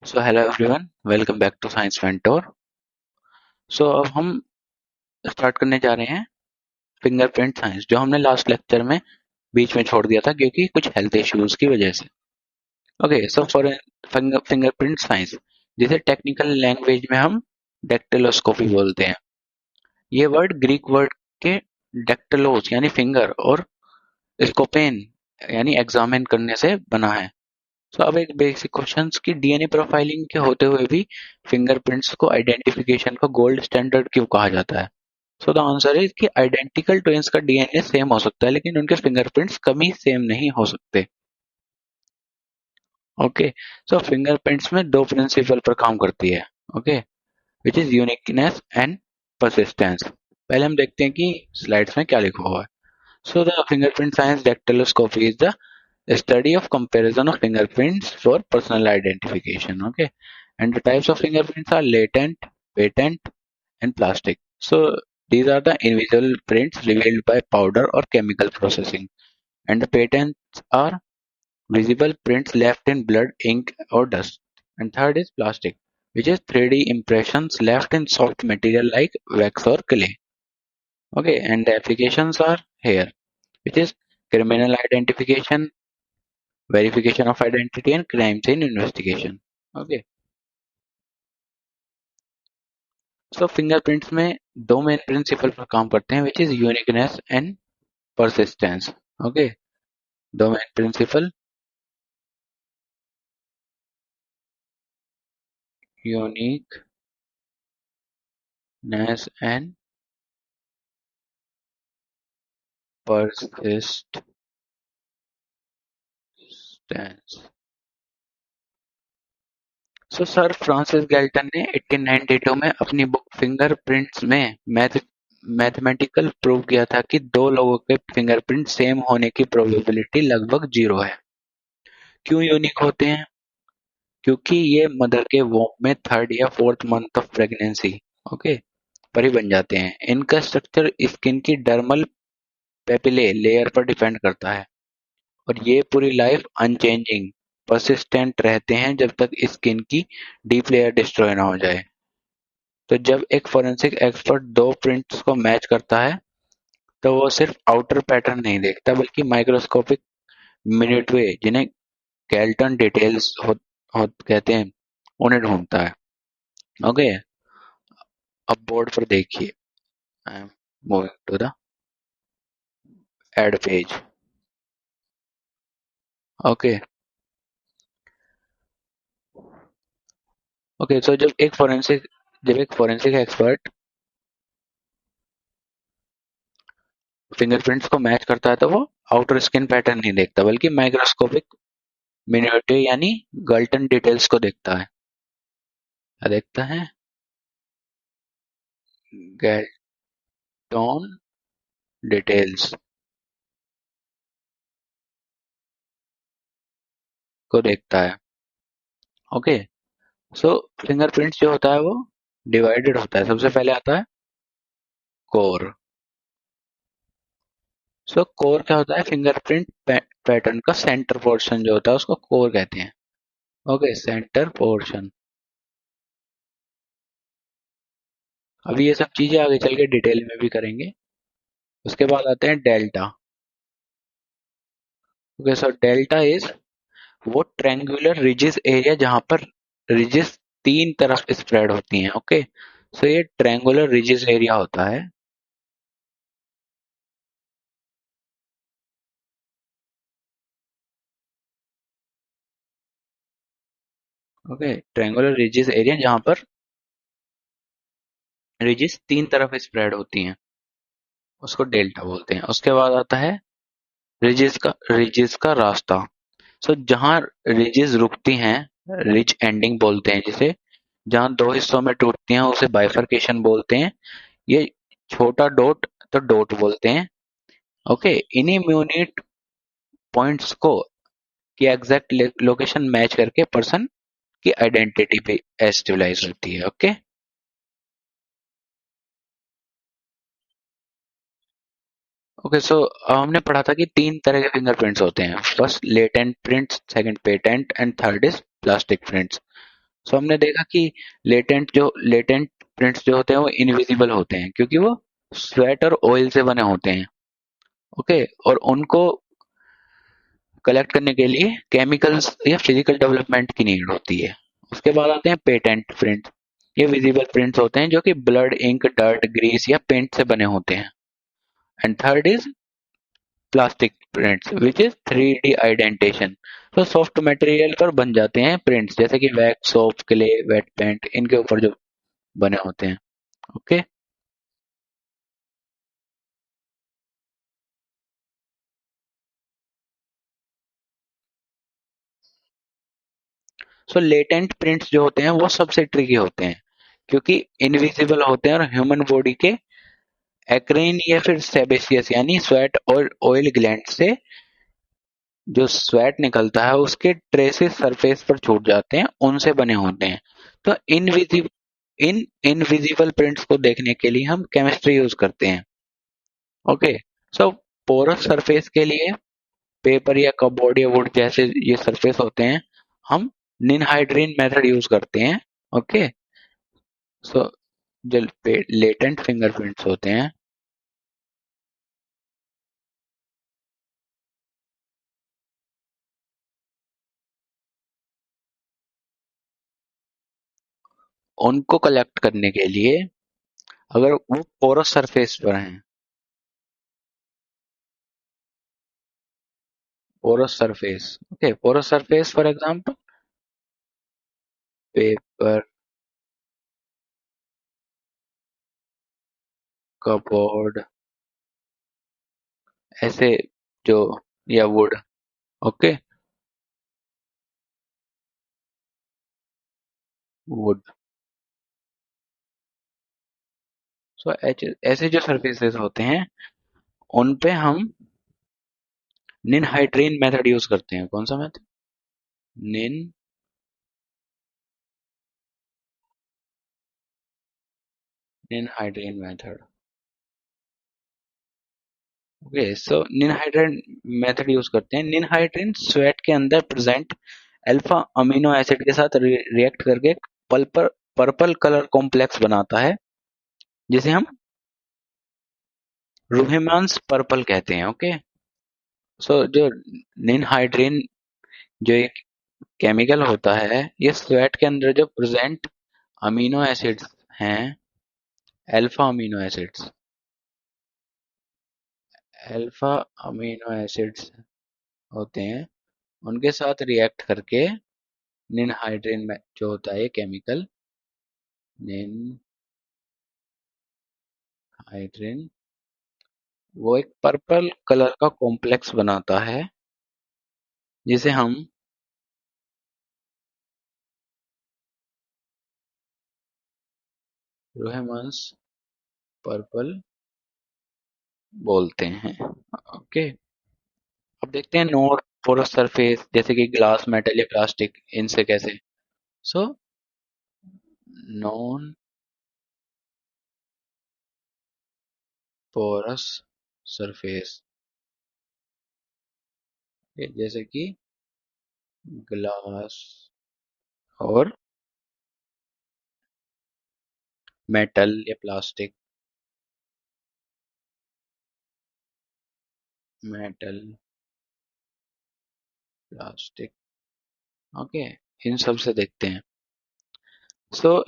So hello everyone, welcome back to science mentor. अब हम start करने जा रहे हैं फिंगरप्रिंट साइंस, जो हमने लास्ट लेक्चर में बीच में छोड़ दिया था क्योंकि कुछ हेल्थ इश्यूज की वजह से। Okay, so for fingerprint science, जिसे टेक्निकल लैंग्वेज में हम डेक्टिलोस्कोपी बोलते हैं। ये वर्ड ग्रीक वर्ड के डेक्टिलोस यानी फिंगर और स्कोपेन यानी एग्जामिन करने से बना है। अब एक बेसिक क्वेश्चंस की डीएनए प्रोफाइलिंग के होते हुए भी फिंगरप्रिंट्स को आइडेंटिफिकेशन का गोल्ड स्टैंडर्ड क्यों कहा जाता है? द आंसर इज कि आइडेंटिकल ट्विंस का डीएनए सेम हो सकता है लेकिन उनके फिंगरप्रिंट्स कभी सेम नहीं हो सकते। ओके, फिंगरप्रिंट्स में दो प्रिंसिपल पर काम करती है। Okay, which is uniqueness and persistence. पहले हम देखते हैं कि स्लाइड्स में क्या लिखा हुआ है। The fingerprint science dactyloscopy is the study of comparison of fingerprints for personal identification. Okay, and the types of fingerprints are latent, patent, and plastic. These are the invisible prints revealed by powder or chemical processing, and the patents are visible prints left in blood, ink, or dust. And third is plastic, which is 3D impressions left in soft material like wax or clay. Okay, and the applications are here, which is criminal identification, verification of identity, and crime scene investigation. Okay, fingerprints में दो main principle पर काम करते हैं, which is uniqueness and persistence. Okay, दो main principle, uniqueness and persistence. Sir Francis Galton ने 1892 में अपनी बुक फिंगरप्रिंट्स में मैथमेटिकल प्रूव किया था कि दो लोगों के फिंगरप्रिंट सेम होने की प्रोबेबिलिटी लगभग जीरो है। क्यों यूनिक होते हैं? क्योंकि ये मदर के वोम में थर्ड या fourth month of pregnancy, okay, पर ही बन जाते हैं। इनका स्ट्रक्चर स्किन की डर्मल पेपिले लेयर पर डिपेंड करता है और ये पूरी लाइफ अनचेंजिंग परसिस्टेंट रहते हैं जब तक स्किन की डीप लेयर डिस्ट्रॉय ना हो जाए। तो जब एक फोरेंसिक एक्सपर्ट दो प्रिंट्स को मैच करता है तो वो सिर्फ आउटर पैटर्न नहीं देखता बल्कि माइक्रोस्कोपिक मिनटवे, जिन्हें गैल्टन डिटेल्स कहते हैं, उन्हें ढूंढता है। ओके, अब बोर्ड पर देखिए। I am moving to the ad page. Okay, okay, जब एक फोरेंसिक एक्सपर्ट फिंगरप्रिंट्स को मैच करता है तो वो आउटर स्किन पैटर्न नहीं देखता बल्कि माइक्रोस्कोपिक मिनिएचर यानी गल्टन डिटेल्स को देखता है। क्या देखता है? गैल्टन डिटेल्स को देखता है। ओके, फिंगरप्रिंट्स जो होता है वो डिवाइडेड होता है। सबसे पहले आता है कोर। कोर क्या होता है? फिंगरप्रिंट पैटर्न का सेंटर पोर्शन जो होता है उसको कोर कहते हैं। Okay, centre portion. अभी ये सब चीजें आगे चल के डिटेल में भी करेंगे। उसके बाद आते हैं डेल्टा। ओके, डेल्टा इज वो ट्रायंगुलर रिजिस एरिया जहां पर रिजिस तीन तरफ स्प्रेड होती हैं। ओके, ये ट्रायंगुलर रिजिस एरिया होता है। ओके, ट्रायंगुलर रिजिस एरिया जहां पर रिजिस तीन तरफ स्प्रेड होती हैं उसको डेल्टा बोलते हैं। उसके बाद आता है रिजिस का रास्ता। जहां रिजिस रुकती हैं, रिज एंडिंग बोलते हैं जिसे, जहां दो हिस्सों में टूटती हैं उसे बाइफरकेशन बोलते हैं। ये छोटा डॉट तो डॉट बोलते हैं। ओके, इन्हीं यूनिट पॉइंट्स को की एग्जैक्ट लोकेशन मैच करके पर्सन की आइडेंटिटी पे एस्टेबलाइज होती है। ओके, ओके, हमने पढ़ा था कि तीन तरह के फिंगरप्रिंट्स होते हैं। First latent prints, second patent, and third is plastic prints. So हमने देखा कि लेटेंट प्रिंट्स जो होते हैं वो इनविजिबल होते हैं क्योंकि वो स्वेट और ऑयल से बने होते हैं। ओके, और उनको कलेक्ट करने के लिए केमिकल्स या फिजिकल डेवलपमेंट की नीड होती है। उसके बाद आते हैं पेटेंट प्रिंट। ये विजिबल प्रिंट्स होते हैं जो कि ब्लड, इंक, डर्ट, ग्रीस या पेंट से बने होते हैं। And third is plastic prints which is 3D आइडेंटिशन। तो सॉफ्ट मटेरियल पर बन जाते हैं प्रिंट्स जैसे कि wax, soap, clay, wet paint, इनके ऊपर जो बने होते हैं। ओके, सो लेटेंट प्रिंट्स जो होते हैं वो सबसे ट्रिकी होते हैं क्योंकि इनविजिबल होते हैं और ह्यूमन बॉडी के एक्रेन या फिर सेबेसियस यानी स्वेट और ऑयल ग्लैंड से जो स्वेट निकलता है उसके ट्रेसेस सरफेस पर छूट जाते हैं, उनसे बने होते हैं। तो इनविजिबल प्रिंट्स को देखने के लिए हम केमिस्ट्री यूज करते हैं। ओके, सो पोरस सरफेस के लिए पेपर या कपबोर्ड या वुड जैसे ये सरफेस होते हैं, हम निनहाइड्रीन मेथड यूज करते हैं। ओके, सो जो लेटेंट फिंगरप्रिंट्स होते हैं उनको कलेक्ट करने के लिए अगर वो पोरस सरफेस पर हैं, porous surface, okay, porous surface for example paper, cupboard, ऐसे जो, या वुड। Okay, would. सो ऐसे जो सरफेसेस होते हैं उन पे हम निनहाइड्रीन मेथड यूज करते हैं। कौन सा मेथड? निन निनहाइड्रीन मेथड। ओके, सो निनहाइड्रीन मेथड यूज करते हैं। निनहाइड्रीन स्वेट के अंदर प्रेजेंट अल्फा अमीनो एसिड के साथ रिएक्ट करके पर्पल पर्पल कलर कॉम्प्लेक्स बनाता है जिसे हम रूहेमांस पर्पल कहते हैं। ओके, सो जो निनहाइड्रीन जो एक केमिकल होता है, ये स्वेट के अंदर जो प्रेजेंट अमीनो एसिड्स हैं, alpha amino acids, alpha amino acids होते हैं, उनके साथ रिएक्ट करके निनहाइड्रीन में जो होता है केमिकल, निनहाइड्रीन, वो एक पर्पल कलर का कॉम्प्लेक्स बनाता है जिसे हम रोहेमंस पर्पल बोलते हैं। ओके, अब देखते हैं नॉन पोरस सरफेस जैसे कि ग्लास, मेटल या प्लास्टिक, इनसे कैसे। सो नॉन पोरस सरफेस जैसे कि ग्लास और मेटल या प्लास्टिक, मेटल, प्लास्टिक। ओके, इन सब से देखते हैं। सो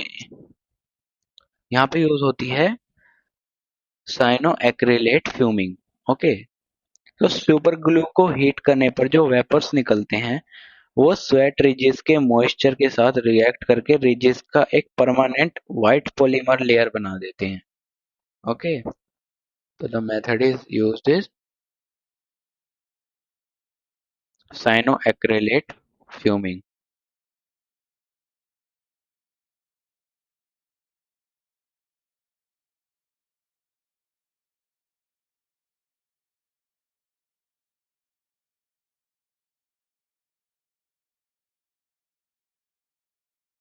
यहाँ पे यूज होती है साइनो एक्रिलेट फ्यूमिंग। ओके, तो सुपर ग्लू को हीट करने पर जो वेपर्स निकलते हैं वो स्वेट रिजेस के मॉइस्चर के साथ रिएक्ट करके रिजेस का एक परमानेंट व्हाइट पॉलीमर लेयर बना देते हैं। ओके, तो the method is used is cyanoacrylate fuming.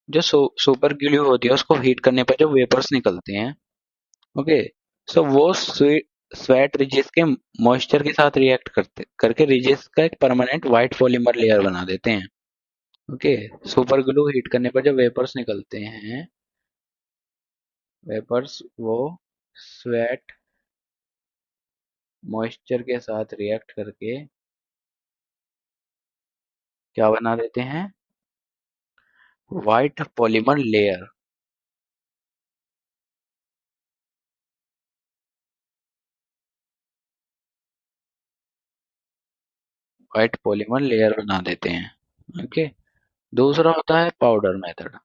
जो सुपर ग्लू होती है उसको हीट करने पर जो वेपर्स निकलते हैं, ओके, सो वो स्वेट रिजेस के मॉइस्चर के साथ रिएक्ट करते करके रिजेस का एक परमानेंट व्हाइट पॉलीमर लेयर बना देते हैं। ओके, सुपर ग्लू हीट करने पर जो वेपर्स निकलते हैं, वेपर्स वो स्वेट मॉइस्चर के साथ रिएक्ट करके क्या बना देते हैं? White polymer layer. White polymer layer बना देते हैं। ओके, दूसरा होता है powder method.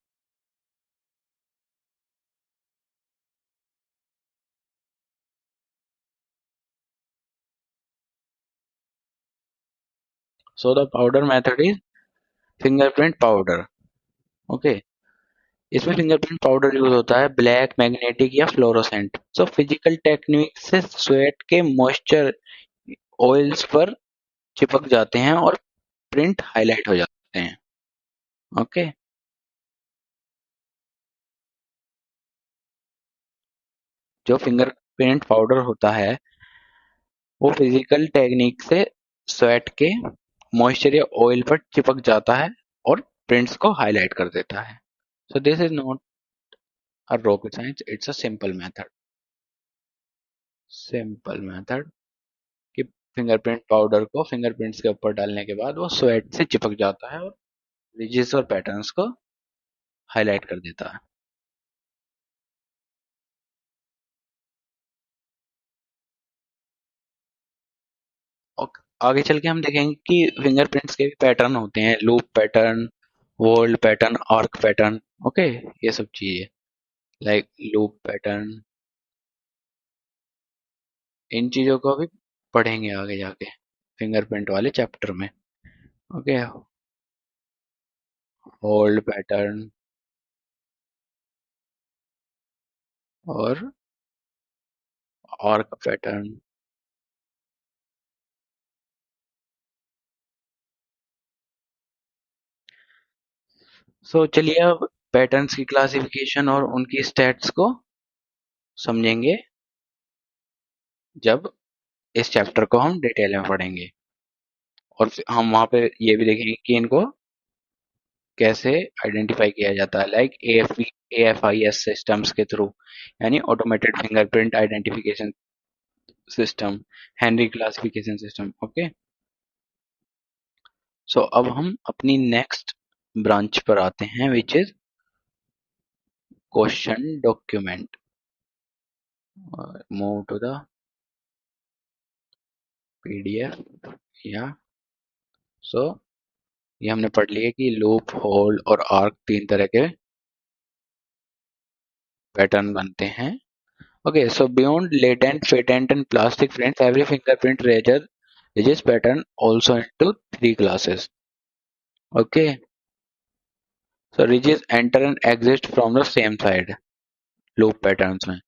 So the powder method is fingerprint powder. Okay, इसमें फिंगरप्रिंट पाउडर यूज होता है ब्लैक, मैग्नेटिक या फ्लोरोसेंट। सो फिजिकल टेक्निक से स्वेट के मॉइस्चर ऑयल्स पर चिपक जाते हैं और प्रिंट हाईलाइट हो जाते हैं। ओके, जो फिंगरप्रिंट पाउडर होता है वो फिजिकल टेक्निक से स्वेट के मॉइस्चर या ऑयल पर चिपक जाता है और प्रिंट्स को हाईलाइट कर देता है। So this is not a rocket science, it's a simple method. Simple method कि फिंगरप्रिंट पाउडर को फिंगरप्रिंट्स के ऊपर डालने के बाद वो स्वेट से चिपक जाता है और रिजेस और पैटर्न्स को हाईलाइट कर देता है। और आगे चल के हम देखेंगे कि फिंगरप्रिंट्स के भी पैटर्न होते हैं, loop pattern, world pattern, arc pattern. Okay, ये सब चीजें लाइक लूप पैटर्न, इन चीजों को भी पढ़ेंगे आगे जाके फिंगरप्रिंट वाले चैप्टर में। ओके, होल्ड पैटर्न और आर्क पैटर्न। सो चलिए अब पैटर्न्स की क्लासिफिकेशन और उनकी स्टेट्स को समझेंगे जब इस चैप्टर को हम डिटेल में पढ़ेंगे। और हम वहाँ पे ये भी देखेंगे कि इनको कैसे आइडेंटिफाई किया जाता है, लाइक AFIS सिस्टम्स के थ्रू, यानी automated fingerprint identification system, Henry classification system. Okay, so अब हम अपनी नेक्स्ट ब्रांच पर आते हैं which is question document. Move to the PDF या सो ये हमने पढ़ लिया कि लूप, होल्ड और आर्क तीन तरह के पैटर्न बनते हैं। Okay, so beyond latent, patent, and plastic prints, every fingerprint razor regis pattern also into three classes. Okay, so ridges enter and exit from the same side. Loop patterns में.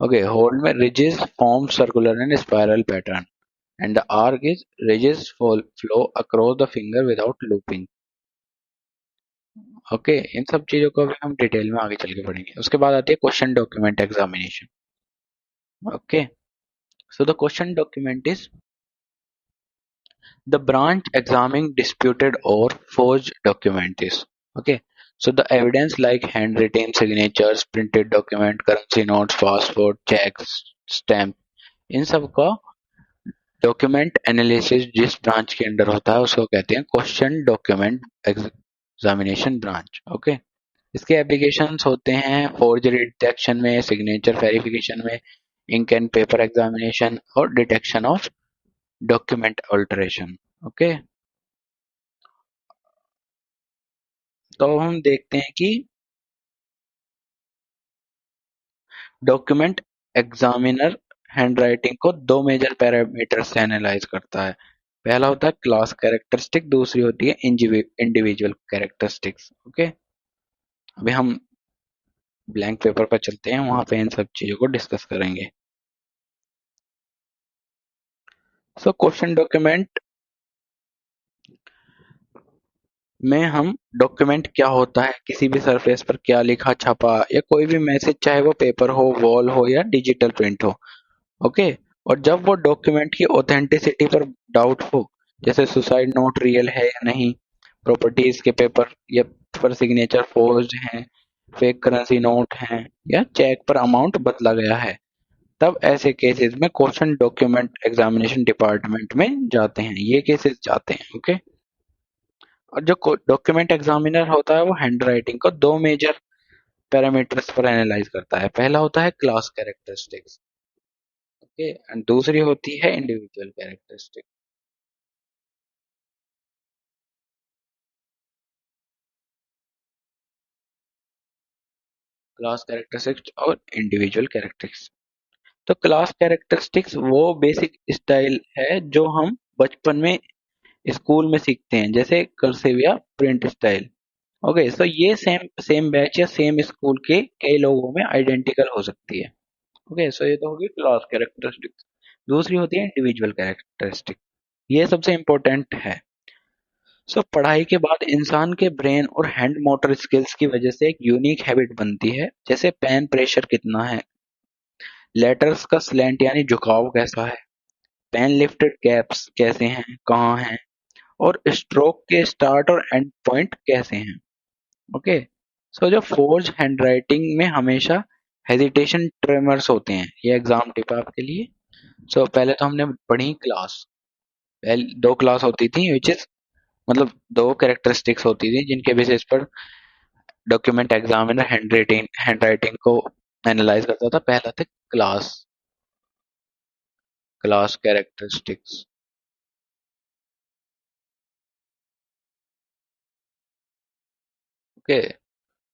Okay, hold में ridges form circular and spiral pattern, and the arc is ridges flow across the finger without looping. Okay, इन सब चीजों को भी हम detail में आगे चल के पढ़ेंगे। उसके बाद आती है question document examination. Okay, so the question document is the branch examining disputed or forged documents. Okay, so the evidence like handwritten signatures, printed document, currency notes, passport, checks, stamp, इन सब का डॉक्यूमेंट एनालिसिस जिस branch के under होता है उसको कहते हैं question document examination branch. Okay, इसके एप्लीकेशंस होते हैं फोर्जरी डिटेक्शन में, सिग्नेचर वेरिफिकेशन में, इंक एंड पेपर एग्जामिनेशन और detection of document alteration. Okay, तो हम देखते हैं कि डॉक्यूमेंट एग्जामिनर हैंडराइटिंग को दो मेजर पैरामीटर से एनालाइज करता है। पहला होता है क्लास कैरेक्टरिस्टिक, दूसरी होती है इंडिविजुअल कैरेक्टरिस्टिक्स। ओके, अभी हम ब्लैंक पेपर पर चलते हैं, वहां पे इन सब चीजों को डिस्कस करेंगे। सो क्वेश्चन डॉक्यूमेंट में हम डॉक्यूमेंट क्या होता है, किसी भी सरफेस पर क्या लिखा छपा या कोई भी मैसेज, चाहे वो पेपर हो, वॉल हो या डिजिटल प्रिंट हो। ओके, और जब वो डॉक्यूमेंट की ऑथेंटिसिटी पर डाउट हो, जैसे सुसाइड नोट रियल है या नहीं, प्रॉपर्टीज के पेपर या पर सिग्नेचर फोर्ज्ड हैं, फेक करेंसी नोट हैं या चेक पर अमाउंट बदला गया है, तब ऐसे केसेस में क्वेश्चन डॉक्यूमेंट एग्जामिनेशन डिपार्टमेंट में जाते हैं, ये केसेस जाते हैं। ओके। और जो डॉक्यूमेंट एग्जामिनर होता है वो हैंड राइटिंग को दो मेजर पैरामीटर्स पर एनालाइज करता है। पहला होता है क्लास कैरेक्टरिस्टिक्स, ओके, एंड दूसरी होती है इंडिविजुअल कैरेक्टरिस्टिक। क्लास कैरेक्टरिस्टिक्स और इंडिविजुअल कैरेक्टरिस्टिक्स। तो क्लास कैरेक्टरिस्टिक्स वो बेसिक स्टाइल है जो हम बचपन में स्कूल में सीखते हैं, जैसे कर्सिव या प्रिंट स्टाइल। ओके, सो ये सेम सेम बैच या सेम स्कूल के कई लोगों में आइडेंटिकल हो सकती है। ओके, सो ये तो होगी क्लास कैरेक्टरिस्टिक्स। दूसरी होती है इंडिविजुअल कैरेक्टरिस्टिक, ये सबसे इंपॉर्टेंट है। सो पढ़ाई के बाद इंसान के ब्रेन और हैंड मोटर स्किल्स की वजह से एक यूनिक हैबिट बनती है, जैसे पेन प्रेशर कितना है, लेटर्स का स्लैंट यानी झुकाव कैसा है, पेन लिफ्टेड कैप्स कैसे हैं, कहाँ हैं, और स्ट्रोक के स्टार्ट और एंड पॉइंट कैसे हैं। ओके, सो जो फोर्ज हैंडराइटिंग में हमेशा हेजिटेशन ट्रेमर्स होते हैं, ये एग्जाम टिप है आपके लिए। सो पहले तो हमने पढ़ी क्लास, पहले दो क्लास होती थी विच इज मतलब दो कैरेक्टरिस्टिक्स होती थी जिनके बेसिस पर डॉक्यूमेंट एग्जामिनर हैंड राइटिंग को एनालाइज करता था। पहला था क्लास, क्लास कैरेक्टरिस्टिक्स। ओके,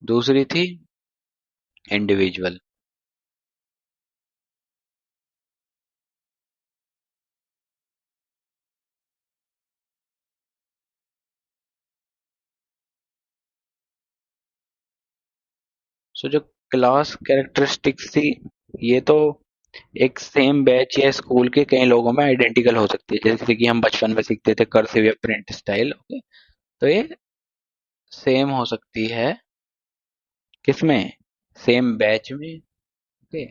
दूसरी थी इंडिविजुअल। सो जो क्लास कैरेक्टरिस्टिक्स थी, ये तो एक सेम बैच या स्कूल के कई लोगों में आइडेंटिकल हो सकती है, जैसे कि हम बचपन में सीखते थे कर्सिव या प्रिंट स्टाइल। ओके, तो ये सेम हो सकती है किसमें, सेम बैच में। ओके,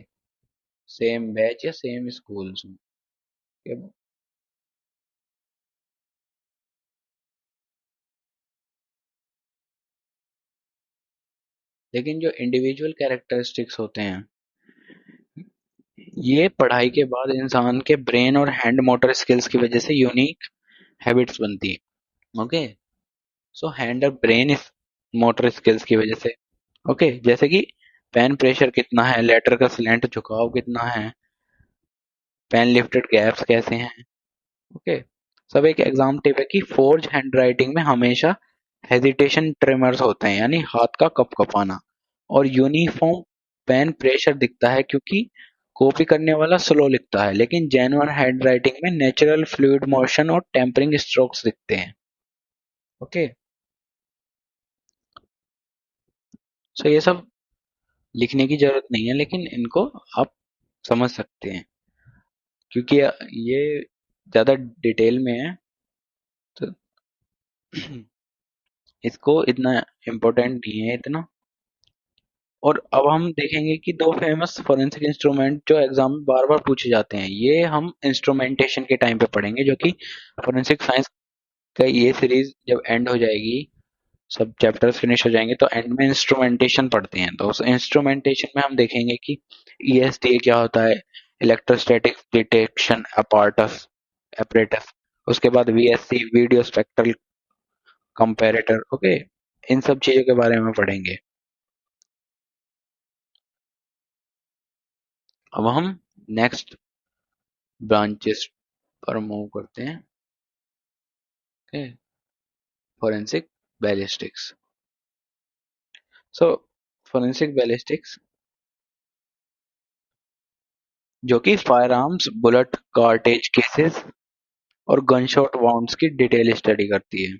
सेम बैच या सेम स्कूल्स में। Okay? लेकिन जो इंडिविजुअल कैरेक्टरिस्टिक्स होते हैं, ये पढ़ाई के बाद इंसान के ब्रेन और हैंड मोटर स्किल्स की वजह से यूनिक हैबिट्स बनती है। ओके, सो हैंड और ब्रेन मोटर स्किल्स की वजह से। ओके, जैसे कि पेन प्रेशर कितना है, लेटर का स्लैंट झुकाव कितना है, पेन लिफ्टेड गैप्स कैसे हैं। ओके, सब एक एग्जाम टिप है कि फोर्ज हैंडराइटिंग में हमेशा हेजिटेशन ट्रेमर्स होते हैं, यानी हाथ का कपकपाना, और यूनिफॉर्म पेन प्रेशर दिखता है क्योंकि कॉपी करने वाला स्लो लिखता है, लेकिन जेन्युइन हैंडराइटिंग में नेचुरल फ्लूइड मोशन और टेम्परिंग स्ट्रोक्स दिखते हैं। ओके, सो ये सब लिखने की जरूरत नहीं है, लेकिन इनको आप समझ सकते हैं क्योंकि ये ज्यादा डिटेल में है, तो इसको इतना इम्पोर्टेंट नहीं है इतना। और अब हम देखेंगे कि दो फेमस फोरेंसिक इंस्ट्रूमेंट जो एग्जाम में बार बार पूछे जाते हैं, ये हम इंस्ट्रूमेंटेशन के टाइम पे पढ़ेंगे, जो कि फोरेंसिक साइंस का ये सीरीज जब एंड हो जाएगी, सब चैप्टर्स फिनिश हो जाएंगे, तो एंड में इंस्ट्रूमेंटेशन पढ़ते हैं। तो उस इंस्ट्रूमेंटेशन में हम देखेंगे कि ईएसडी क्या होता है, इलेक्ट्रोस्टैटिक डिटेक्शन अपार्टस apparatus, उसके बाद VSC video spectral comparator. Okay, इन सब चीजों के बारे में पढ़ेंगे। अब हम नेक्स्ट ब्रांचेस पर मूव करते हैं। Okay, forensic ballistics. So forensic ballistics जो कि fire arms, bullet cartridge cases और गनशॉट वाउंड्स की डिटेल स्टडी करती है।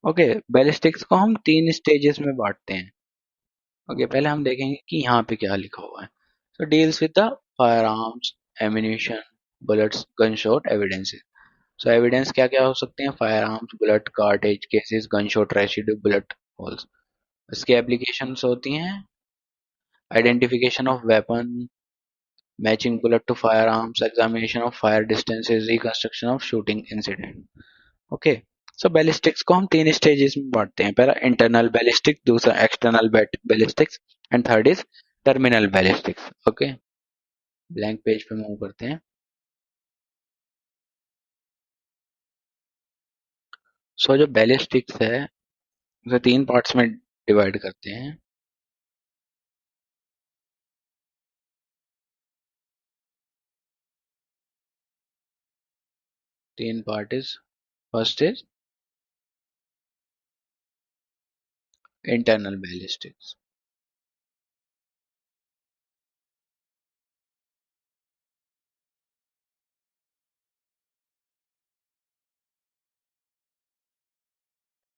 ओके, बैलिस्टिक्स को हम तीन स्टेजेस में बांटते हैं। ओके, पहले हम देखेंगे कि यहाँ पे क्या लिखा हुआ है। So deals with the fire arms, ammunition, bullets, gunshot evidences. So evidence क्या क्या हो सकते हैं, fire arms, bullet cartridge cases, gunshot residue, bullet holes. इसकी एप्लीकेशंस होती हैं identification of weapon, matching bullet to fire arms, examination of fire distances, reconstruction of shooting incident. Okay, so ballistics को हम 3 स्टेजेस में बांटते हैं। पहला इंटरनल बैलिस्टिक, दूसरा external ballistics and third is terminal ballistics. Okay, blank page पे move करते हैं। सो जो बैलिस्टिक्स है उसे 3 पार्ट्स में डिवाइड करते हैं। तीन part is, first is internal ballistics,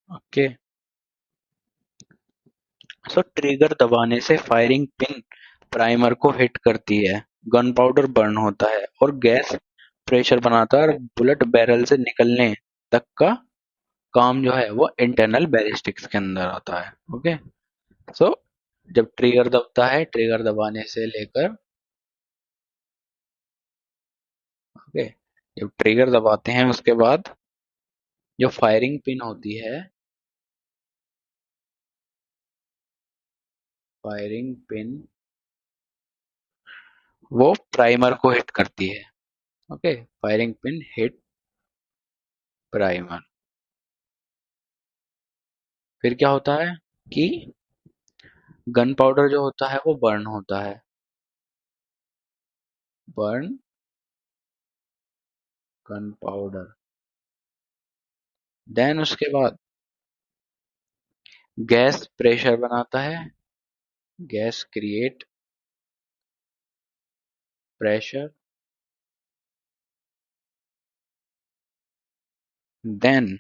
okay. So trigger दबाने से फायरिंग पिन प्राइमर को हिट करती है, गन पाउडर बर्न होता है और गैस प्रेशर बनाता है और बुलेट बैरल से निकलने तक का काम जो है वो इंटरनल बैलिस्टिक्स के अंदर आता है। ओके, सो जब ट्रिगर दबता है, ट्रिगर दबाने से लेकर, ओके, जब ट्रिगर दबाते हैं उसके बाद जो फायरिंग पिन होती है, फायरिंग पिन वो प्राइमर को हिट करती है। Okay, firing pin hit primer. फिर क्या होता है कि गन पाउडर जो होता है वो बर्न होता है, बर्न गन पाउडर। देन उसके बाद गैस प्रेशर बनाता है, gas create pressure. Then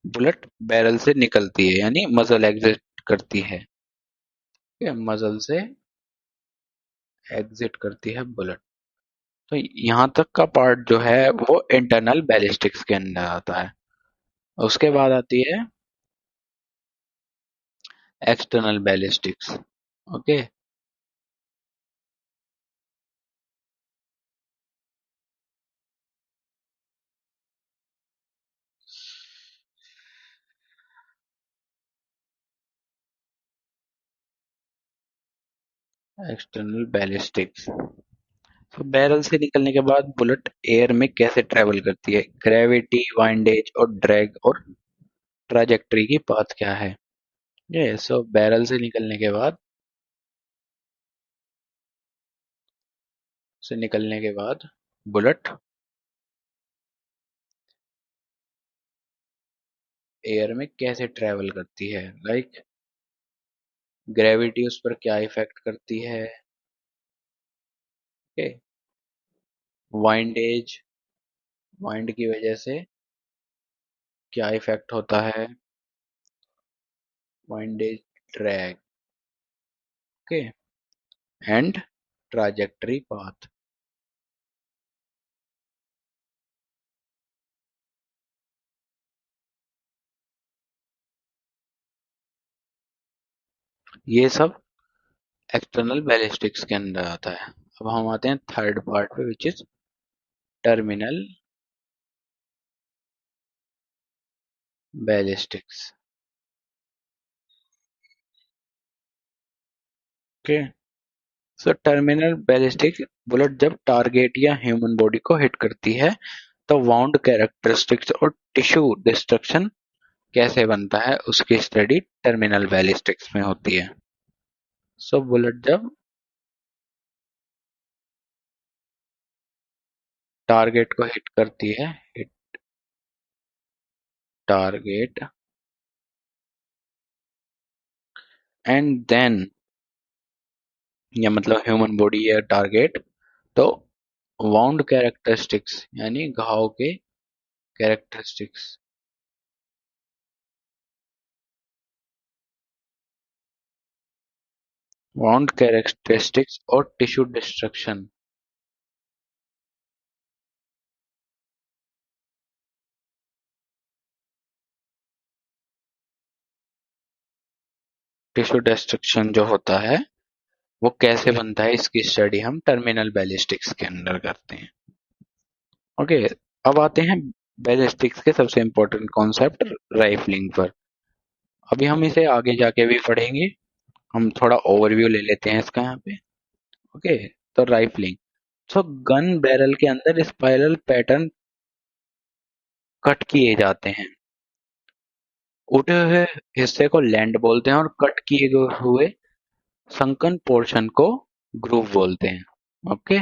bullet barrel से निकलती है, यानी मजल एग्जिट करती है। मजल से एग्जिट करती है बुलेट। तो यहाँ तक का पार्ट जो है वो इंटरनल बैलिस्टिक्स के अंदर आता है। उसके बाद आती है external ballistics. Okay, external ballistics. तो बैरल से निकलने के बाद बुलेट एयर में कैसे ट्रेवल करती है, ग्रेविटी, वाइंडेज और ड्रैग और ट्राजेक्टरी की पाथ क्या है। ये सो बैरल से निकलने के बाद बुलेट एयर में कैसे ट्रेवल करती है, लाइक ग्रेविटी उस पर क्या इफेक्ट करती है, ओके, वाइंडेज, वाइंड की वजह से क्या इफेक्ट होता है, windage, drag, okay, and trajectory path. ये सब एक्सटर्नल बैलिस्टिक्स के अंदर आता है। अब हम आते हैं थर्ड पार्ट पे, which is terminal ballistics. Okay, so terminal ballistic bullet जब टारगेट या ह्यूमन बॉडी को हिट करती है तो वाउंड कैरेक्टरिस्टिक्स और टिश्यू डिस्ट्रक्शन कैसे बनता है उसकी स्टडी टर्मिनल बैलिस्टिक्स में होती है। सो बुलेट जब टारगेट को हिट करती है, हिट टारगेट एंड देन, या मतलब ह्यूमन बॉडी या टारगेट, तो वाउंड कैरेक्टरिस्टिक्स यानी घाव के कैरेक्टरिस्टिक्स, वाउंड कैरेक्टरिस्टिक्स और टिश्यू डिस्ट्रक्शन, टिश्यू डिस्ट्रक्शन जो होता है वो कैसे बनता है इसकी स्टडी हम टर्मिनल बैलिस्टिक्स के अंदर करते हैं। ओके, अब आते हैं बैलिस्टिक्स के सबसे इम्पोर्टेंट कॉन्सेप्ट राइफलिंग पर। अभी हम इसे आगे जाके भी पढ़ेंगे। हम थोड़ा ओवरव्यू ले लेते हैं इसका यहाँ पे। ओके, तो राइफलिंग। सो गन बैरल के अंदर स्पाइरल पैटर्न कट किए जाते हैं। उठे हुए हिस्से को लैंड बोलते हैं और कट किए हुए संकन पोर्शन को ग्रूव बोलते हैं। ओके,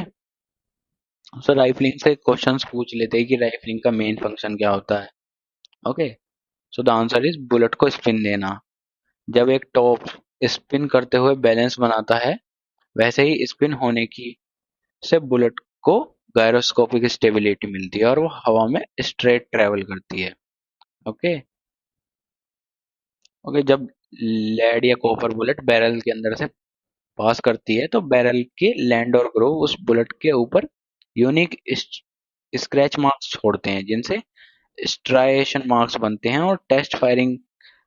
सो राइफलिंग से क्वेश्चंस पूछ लेते हैं कि राइफलिंग का मेन फंक्शन क्या होता है। Okay, so the answer is bullet को स्पिन देना। जब एक टॉप स्पिन करते हुए बैलेंस बनाता है, वैसे ही स्पिन होने की से बुलेट को गायरोस्कोपिक स्टेबिलिटी मिलती है और वो हवा में स्ट्रेट ट्रेवल करती है। ओके। ओके, जब लेड या कॉपर बुलेट बैरल के अंदर से पास करती है तो बैरल के लैंड और ग्रोव उस बुलेट के ऊपर यूनिक स्क्रैच मार्क्स छोड़ते हैं, जिनसे स्ट्राइएशन मार्क्स बनते हैं। और टेस्ट फायरिंग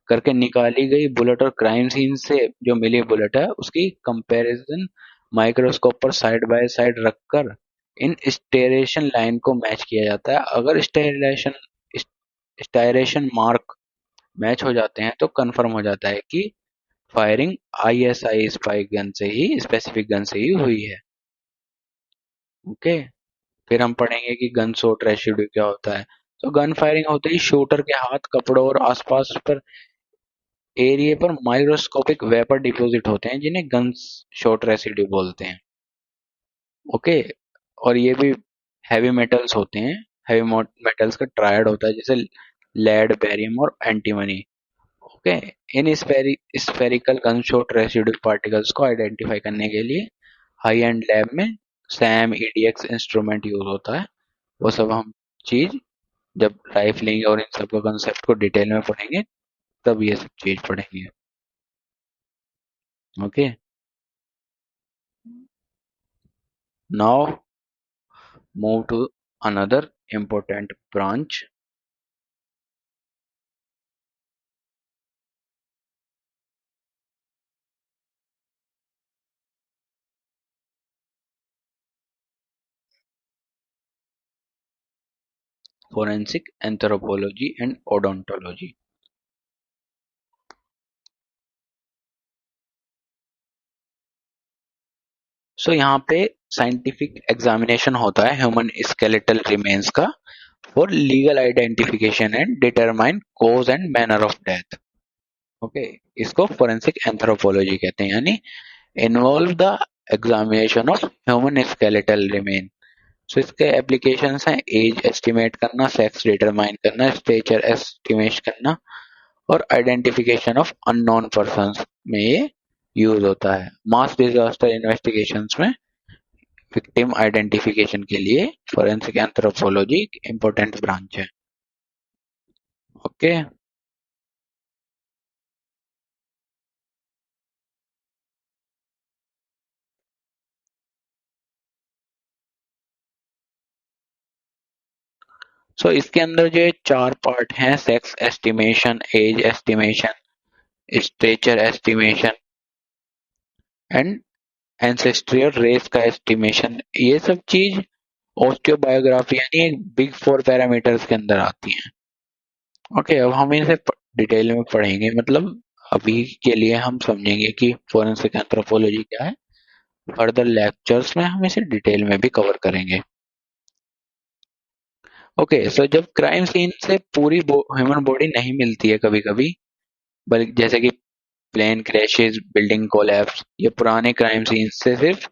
करके निकाली गई बुलेट और क्राइम सीन से जो मिली बुलेट है उसकी कंपैरिजन माइक्रोस्कोप पर साइड बाय साइड रखकर इन स्टेरेशन लाइन को मैच किया जाता है। अगर स्टायरेशन मार्क मैच हो जाते हैं तो कंफर्म हो जाता है कि फायरिंग आईएसआई स्पेसिफिक गन से ही हुई है। ओके, फिर हम पढ़ेंगे कि गन शॉट रेसिड्यू क्या होता है। तो गन फायरिंग होते ही शूटर के हाथ, कपड़ों और आसपास पर एरिया पर माइक्रोस्कोपिक वेपर डिपॉजिट होते हैं, जिन्हें गन शॉट रेसिड्यू बोलते हैं। ओके, और ये भी हैवी मेटल्स होते हैं। हैवी मेटल्स का ट्रायड होता है, जैसे लेड, बैरियम और antimony. Okay, in spherical gunshot residue particles को आइडेंटिफाई करने के लिए हाई एंड लैब में सैम ईडीएक्स इंस्ट्रूमेंट यूज होता है। वो सब हम चीज जब राइफलिंग और इन सब का कंसेप्ट को डिटेल में पढ़ेंगे तब ये सब चीज पढ़ेंगे। Okay, now move to another important branch, forensic anthropology and odontology। So यहाँ पे साइंटिफिक एग्जामिनेशन होता है ह्यूमन स्केलेटल रिमेन्स का for legal identification and determine cause and manner of death. Okay, इसको फोरेंसिक एंथ्रोपोलॉजी कहते हैं, यानी involve the examination of human skeletal remain. So इसके एप्लीकेशंस हैं एज एस्टिमेट करना, सेक्स डिटरमाइन करना, स्टेचर एस्टिमेट करना और आइडेंटिफिकेशन ऑफ अननोन पर्सन्स में ये यूज होता है। मास डिजास्टर इन्वेस्टिगेशंस में विक्टिम आइडेंटिफिकेशन के लिए फोरेंसिक एंथ्रोपोलॉजी एक इम्पोर्टेंट ब्रांच है। ओके, सो इसके अंदर जो ये चार पार्ट हैं, sex estimation, age estimation, stature estimation and ancestral race का एस्टिमेशन, ये सब चीज ऑस्टियोबायोग्राफी यानी एक बिग फोर पैरामीटर्स के अंदर आती हैं। ओके, अब हम इसे डिटेल में पढ़ेंगे। मतलब अभी के लिए हम समझेंगे कि फोरेंसिक एंथ्रोपोलॉजी क्या है। फर्दर लेक्चर्स में हम इसे डिटेल में भी कवर करेंगे। ओके, सो जब क्राइम सीन से पूरी ह्यूमन बॉडी नहीं मिलती है कभी कभी, बल्कि जैसे कि प्लेन क्रैशेस, बिल्डिंग कोलैप्स, ये पुराने क्राइम सीन से सिर्फ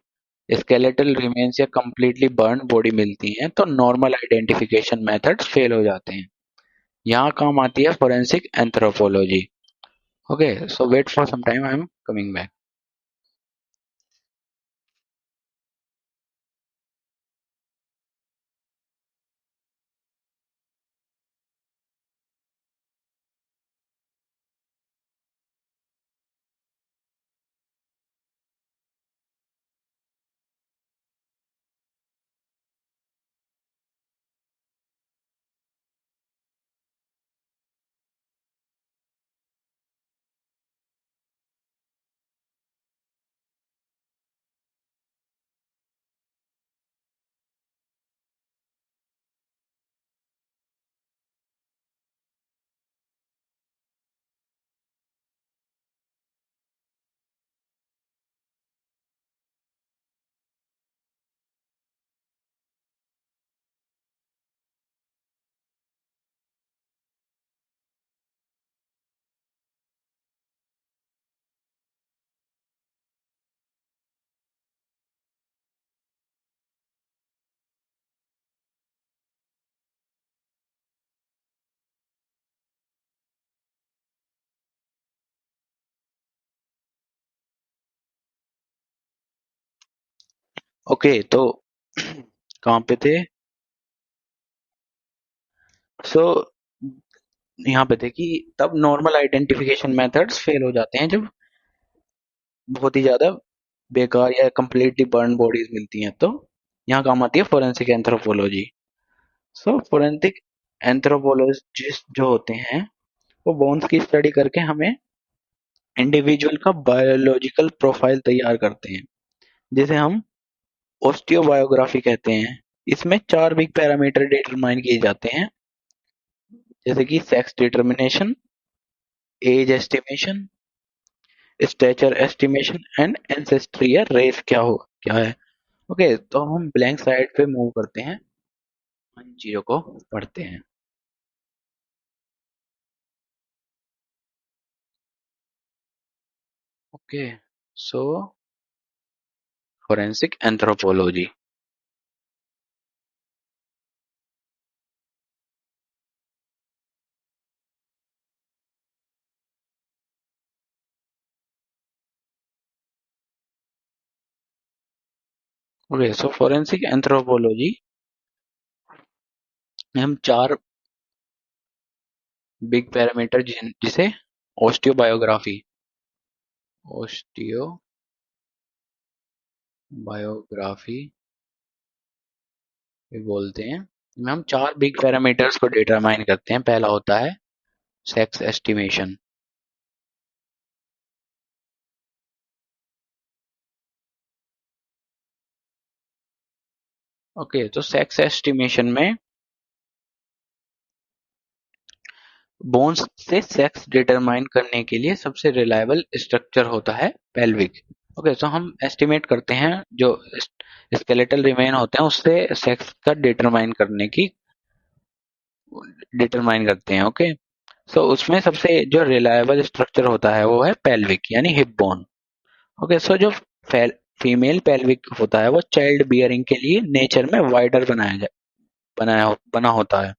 स्केलेटल रिमेन्स या कंप्लीटली बर्न बॉडी मिलती हैं, तो नॉर्मल आइडेंटिफिकेशन मेथड्स फेल हो जाते हैं। यहाँ काम आती है forensic anthropology. Okay, so wait for some time, I am coming back. Okay, तो कहाँ पे थे? सो यहाँ पे थे कि तब नॉर्मल आइडेंटिफिकेशन मेथड्स फेल हो जाते हैं जब बहुत ही ज्यादा बेकार या कंप्लीटली बर्न बॉडीज मिलती हैं, तो यहाँ काम आती है फोरेंसिक एंथ्रोपोलॉजी। सो फोरेंसिक एंथ्रोपोलॉजिस्ट जो होते हैं वो बोन्स की स्टडी करके हमें इंडिविजुअल का बायोलॉजिकल प्रोफाइल तैयार करते हैं, जिसे हम ओस्टियोबायोग्राफी कहते हैं। इसमें 4 बिग पैरामीटर डिटरमाइन किए जाते हैं, जैसे कि sex determination, age estimation, stature estimation and ancestry या रेस क्या है। ओके, तो हम ब्लैंक साइड पे मूव करते हैं, इन चीजों को पढ़ते हैं। ओके, सो फोरेंसिक एंथ्रोपोलॉजी। ओके, सो फोरेंसिक एंथ्रोपोलॉजी में हम 4 बिग पैरामीटर जिसे ओस्टियोबायोग्राफी ओस्टियोबायोग्राफी भी बोलते हैं, में हम 4 बिग पैरामीटर्स को डिटरमाइन करते हैं। पहला होता है सेक्स एस्टिमेशन। ओके, तो सेक्स एस्टिमेशन में बोन्स से सेक्स डिटरमाइन करने के लिए सबसे रिलायबल स्ट्रक्चर होता है पेल्विक। ओके, तो हम एस्टिमेट करते हैं जो स्केलेटल रिमेन होते हैं उससे सेक्स का डिटरमाइन करते हैं। ओके, सो उसमें सबसे जो रिलायबल स्ट्रक्चर होता है वो है पेल्विक यानी हिप बोन। ओके, सो जो फीमेल पेल्विक होता है वो चाइल्ड बियरिंग के लिए नेचर में वाइडर बना होता है।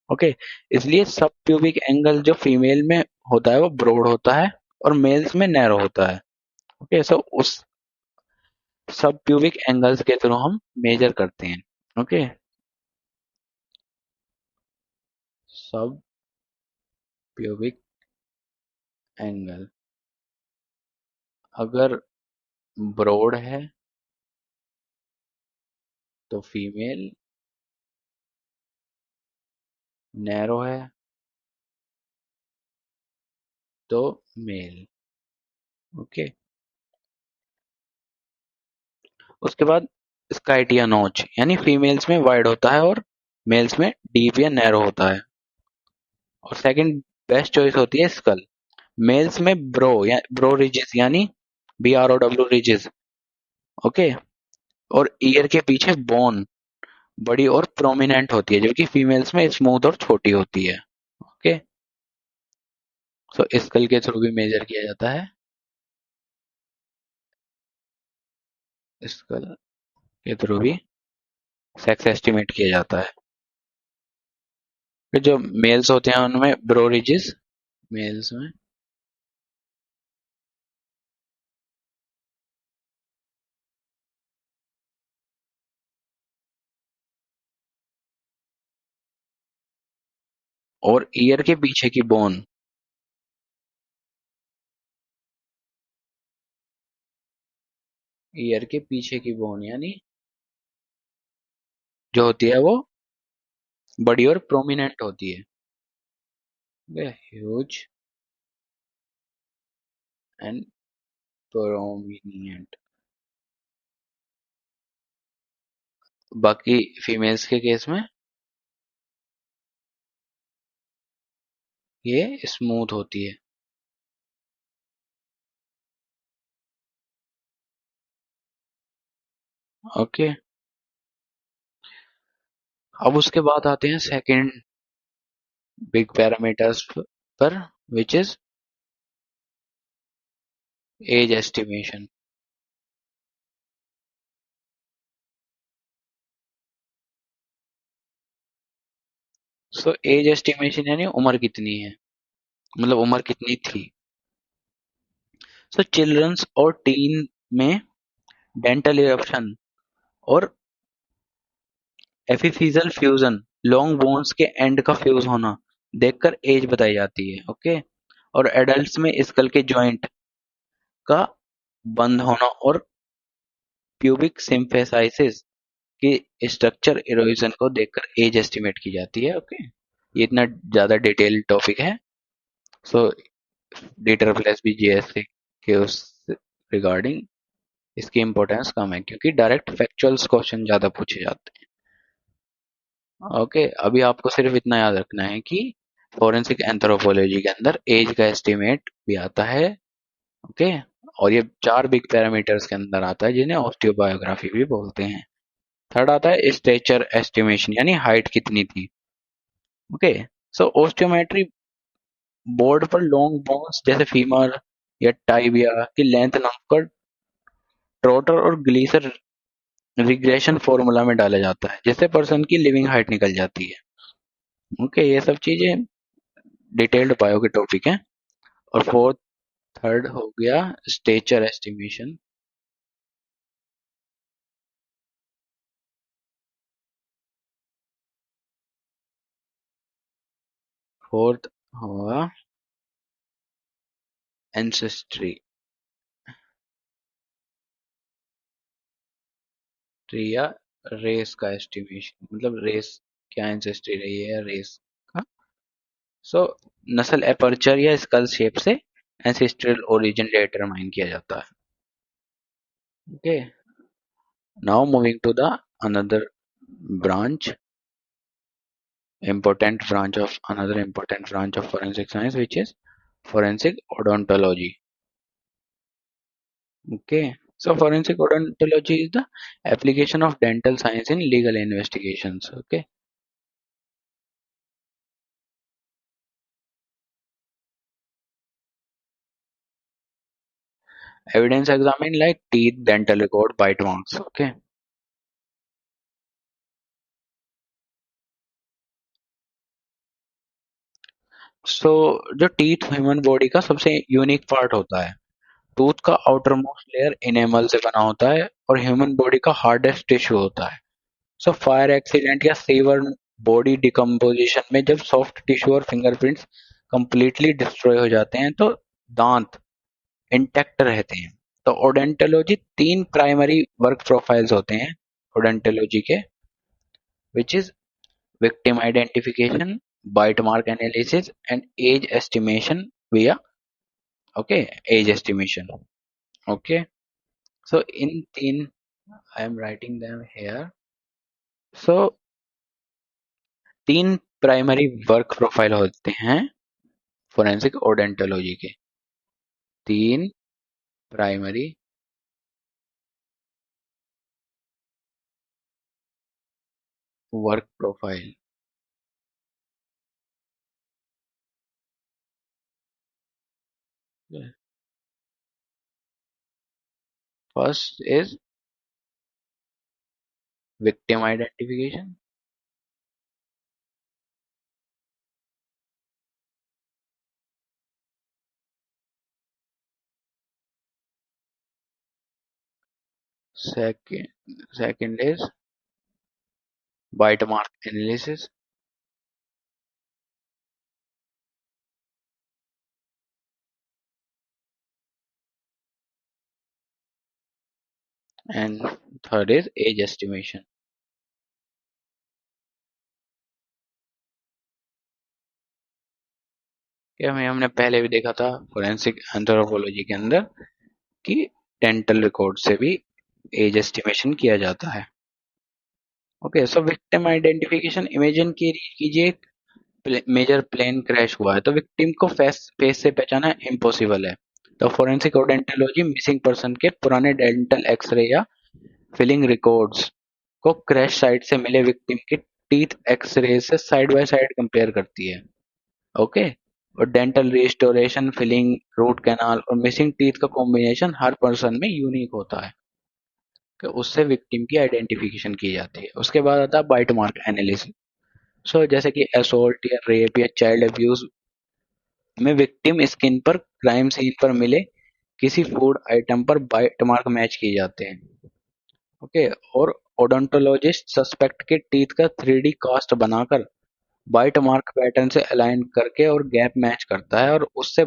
ओके, इसलिए सब प्यूबिक एंगल जो फीमेल में होता है वो ब्रॉड होता है और मेल्स में नैरो होता है। ओके, सो उस सब प्यूबिक एंगल्स के थ्रू हम मेजर करते हैं। ओके, सब प्यूबिक एंगल अगर ब्रॉड है तो फीमेल, नैरो है तो मेल। ओके, उसके बाद स्काइटिया नोच यानी फीमेल्स में वाइड होता है और मेल्स में डीप या नैरो होता है। और सेकंड बेस्ट चॉइस होती है स्कल। मेल्स में ब्रो रिजेस यानी BROW रिजेस। ओके, और ईयर के पीछे बोन बड़ी और प्रोमिनेंट होती है, जबकि फीमेल्स में स्मूथ और छोटी होती है। ओके, सो स्कल के थ्रू भी मेजर किया जाता है, स्कल के थ्रू भी सेक्स एस्टिमेट किया जाता है। फिर जो मेल्स होते हैं उनमें ब्रो रिजेस, मेल्स में, और ईयर के पीछे की बोन, ईयर के पीछे की बोन यानी जो होती है वो बड़ी और प्रोमिनेंट होती है। Huge and prominent. बाकी फीमेल्स के केस में ये स्मूथ होती है। ओके, अब उसके बाद आते हैं सेकंड बिग पैरामीटर्स पर, which is age estimation. So age estimation यानी उम्र कितनी है, मतलब उम्र कितनी थी। सो चिल्ड्रंस और टीन में डेंटल इरप्शन और एपिफिजल फ्यूजन, लॉन्ग बोन्स के एंड का फ्यूज होना देखकर एज बताई जाती है। ओके। और एडल्ट्स में स्कल के जॉइंट का बंद होना और प्यूबिक सिम्फेसाइसिस की स्ट्रक्चर इरोजन को देखकर एज एस्टिमेट की जाती है। ओके। ये इतना ज्यादा डिटेल टॉपिक है। सो डेटा प्लस भी जीएससी के उस रिगार्डिंग इसकी इम्पोर्टेंस कम है क्योंकि डायरेक्ट फैक्चुअल्स क्वेश्चन ज्यादा पूछे जाते हैं। ओके। अभी आपको सिर्फ इतना याद रखना है कि फोरेंसिक एंथ्रोपोलॉजी के अंदर एज का एस्टिमेट भी आता है। ओके। और ये 4 बिग पैरामीटर्स के अंदर आता है जिन्हें ऑस्टियोबायोग्राफी भी बोलते हैं। थर्ड आता है स्टेचर एस्टिमेशन, यानी हाइट कितनी थी। ओके। सो ऑस्टियोमेट्री बोर्ड पर लॉन्ग बोन्स जैसे फीमर या टाइबिया की लेंथ नापकर ट्रोटर और ग्लीसर रिग्रेशन फॉर्मूला में डाला जाता है जिससे पर्सन की लिविंग हाइट निकल जाती है। ओके। ये सब चीजें डिटेल्ड बायो के टॉपिक हैं। और फोर्थ थर्ड हो गया स्टेचर एस्टिमेशन। फोर्थ हुआ एंसेस्ट्री या रेस का एस्टिमेशन, मतलब रेस क्या एंसेस्ट्री रही है या रेस का। सो नस्ल एपर्चर या स्कल शेप से एंसेस्ट्रल ओरिजिन डिटरमाइन किया जाता है। Okay. Now moving to the another branch important branch of forensic science, which is forensic odontology. Okay. So forensic odontology is the application of dental science in legal investigations. Okay. Evidence examined like teeth, dental record, bite marks. Okay. So जो teeth human body का सबसे unique part होता है। Tooth का outer most layer enamel से बना होता है और ह्यूमन बॉडी का हार्डेस्ट टिश्यू होता है। सो फायर एक्सीडेंट या सीवर बॉडी डिकम्पोजिशन में जब सॉफ्ट टिश्यू और फिंगरप्रिंट्स कंप्लीटली डिस्ट्रॉय हो जाते हैं तो दांत इंटैक्ट रहते हैं। तो ओडेंटोलॉजी 3 प्राइमरी वर्क प्रोफाइल्स होते हैं ओडेंटोलॉजी के, which is victim identification, bite mark analysis and age estimation via okay age estimation. Okay. So in 3 I am writing them here. So 3 primary work profile होते हैं forensic ओडेंटोलॉजी के। 3 primary work profile. First is victim identification, second is bite mark analysis, and third is age estimation। क्या हमने पहले भी देखा था forensic anthropology के अंदर कि डेंटल रिकॉर्ड से भी एज एस्टिमेशन किया जाता है। ओके। सो विक्टिम आइडेंटिफिकेशन, इमेजिन कीजिए मेजर प्लेन क्रैश हुआ है तो विक्टिम को फेस से पहचाना इम्पॉसिबल है। तो फोरेंसिक ओडेंटोलॉजी मिसिंग पर्सन के पुराने डेंटल एक्सरे या फिलिंग रिकॉर्ड्स को क्रैश साइट से मिले विक्टिम के टीथ एक्सरे से साइड बाय साइड कंपेयर करती है। ओके। और dental restoration, filling, root canal और मिसिंग टीथ का कॉम्बिनेशन हर पर्सन में यूनिक होता है कि उससे विक्टिम की आइडेंटिफिकेशन की जाती है। उसके बाद आता है बाइट मार्क एनालिसिस। सो जैसे कि असोल्ट या रेप या चाइल्ड अब्यूज में विक्टिम स्किन पर क्राइम सीन पर मिले किसी फूड आइटम पर बाइट मार्क मैच किए जाते हैं। ओके। और ओडोंटोलॉजिस्ट सस्पेक्ट के टीथ का 3D कास्ट बनाकर बाइट मार्क पैटर्न से अलाइन करके और गैप मैच करता है और उससे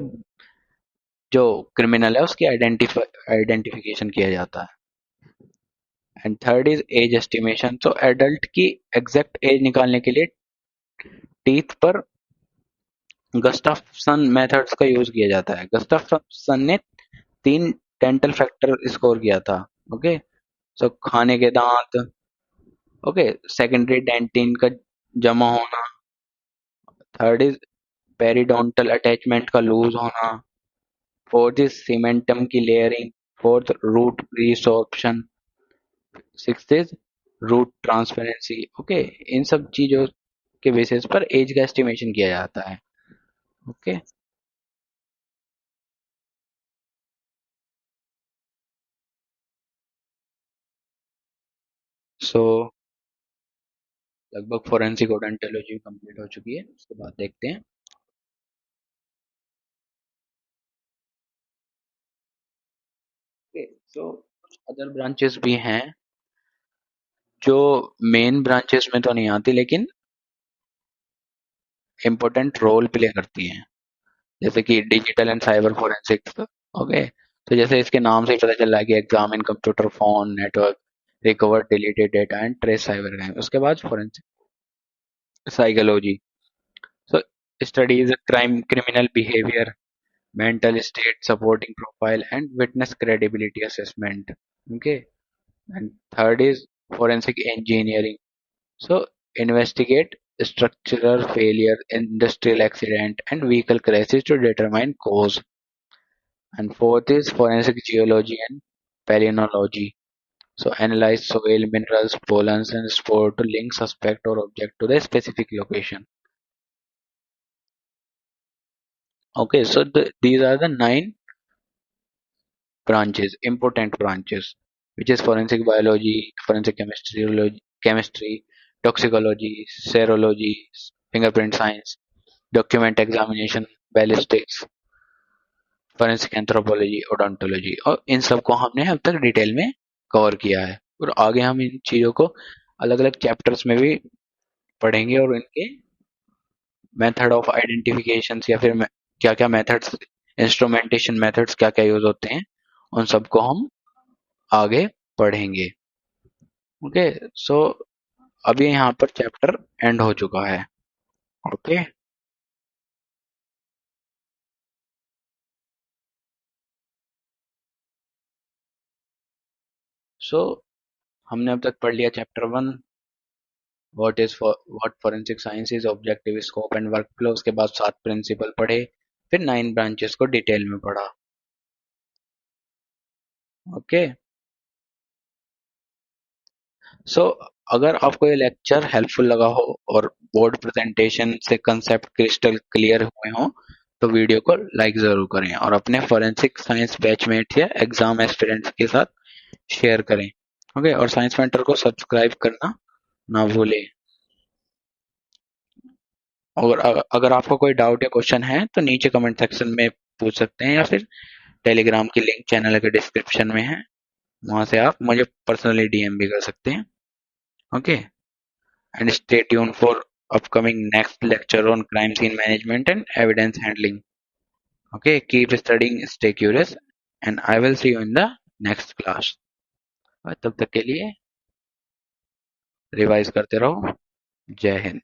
जो क्रिमिनल है उसकी आइडेंटिफिकेशन किया जाता है। And third is age estimation. तो एडल्ट की एग्जैक्ट एज निकालने के लिए टीथ पर गस्टाफ्सन मेथड्स का यूज किया जाता है। गस्टाफ्सन ने 3 डेंटल फैक्टर स्कोर किया था। ओके, सो खाने के दांत, ओके, सेकेंडरी डेंटिन का जमा होना, थर्ड इज पेरिडोंटल अटैचमेंट का लूज होना, फोर्थ इज सीमेंटम की layering, fourth root resorption, sixth is root transparency. Okay, इन सब चीजों के बेसिस पर एज का एस्टिमेशन किया जाता है। ओके, सो लगभग फोरेंसिक ओडोंटोलॉजी कंप्लीट हो चुकी है, उसके बाद देखते हैं। ओके, सो अदर ब्रांचेस भी हैं जो मेन ब्रांचेस में तो नहीं आती लेकिन इम्पोर्टेंट रोल प्ले करती हैं, जैसे कि digital and cyber forensics. Okay, तो जैसे इसके नाम से ही पता चल रहा है कि examine computer phone network, recover deleted data and trace cyber crime. उसके बाद forensic psychology, so studies crime, criminal behavior, mental state, supporting profile, and witness credibility assessment. Okay, and third is forensic engineering. So investigate structural failure, industrial accident, and vehicle crashes to determine cause. And fourth is forensic geology and palynology. So analyze soil, minerals, pollens, and spore to link suspect or object to the specific location. Okay, so these are the 9 branches, important branches, which is forensic biology, forensic chemistry, toxicology, serology, fingerprint science, document examination, ballistics, forensic anthropology, odontology, और इन सब को हमने अब तक detail में cover किया है और आगे हम इन चीजों को अलग अलग चैप्टर्स में भी पढ़ेंगे और इनके मेथड ऑफ आइडेंटिफिकेशन या फिर क्या क्या मेथड्स, इंस्ट्रूमेंटेशन मेथड्स क्या क्या यूज होते हैं, उन सबको हम आगे पढ़ेंगे। ओके, सो अभी यहाँ पर चैप्टर एंड हो चुका है। ओके, सो हमने अब तक पढ़ लिया chapter 1, what forensic science is, objective scope and workflow. उसके बाद 7 प्रिंसिपल पढ़े, फिर 9 ब्रांचेस को डिटेल में पढ़ा। ओके, सो अगर आपको ये लेक्चर हेल्पफुल लगा हो और बोर्ड प्रेजेंटेशन से कंसेप्ट क्रिस्टल क्लियर हुए हो तो वीडियो को लाइक जरूर करें और अपने फोरेंसिक साइंस बैचमेट या एग्जाम एस्पिरेंट्स के साथ शेयर करें। ओके, और साइंस मेंटर को सब्सक्राइब करना ना भूलें। और अगर आपको कोई डाउट या क्वेश्चन है तो नीचे कमेंट सेक्शन में पूछ सकते हैं या फिर टेलीग्राम की लिंक चैनल के डिस्क्रिप्शन में है, वहां से आप मुझे पर्सनली डीएम भी कर सकते हैं। Okay, and stay tuned for upcoming next lecture on crime scene management and evidence handling. Okay, keep studying, stay curious, and I will see you in the next class. तब तक के लिए revise करते रहो। जय हिंद।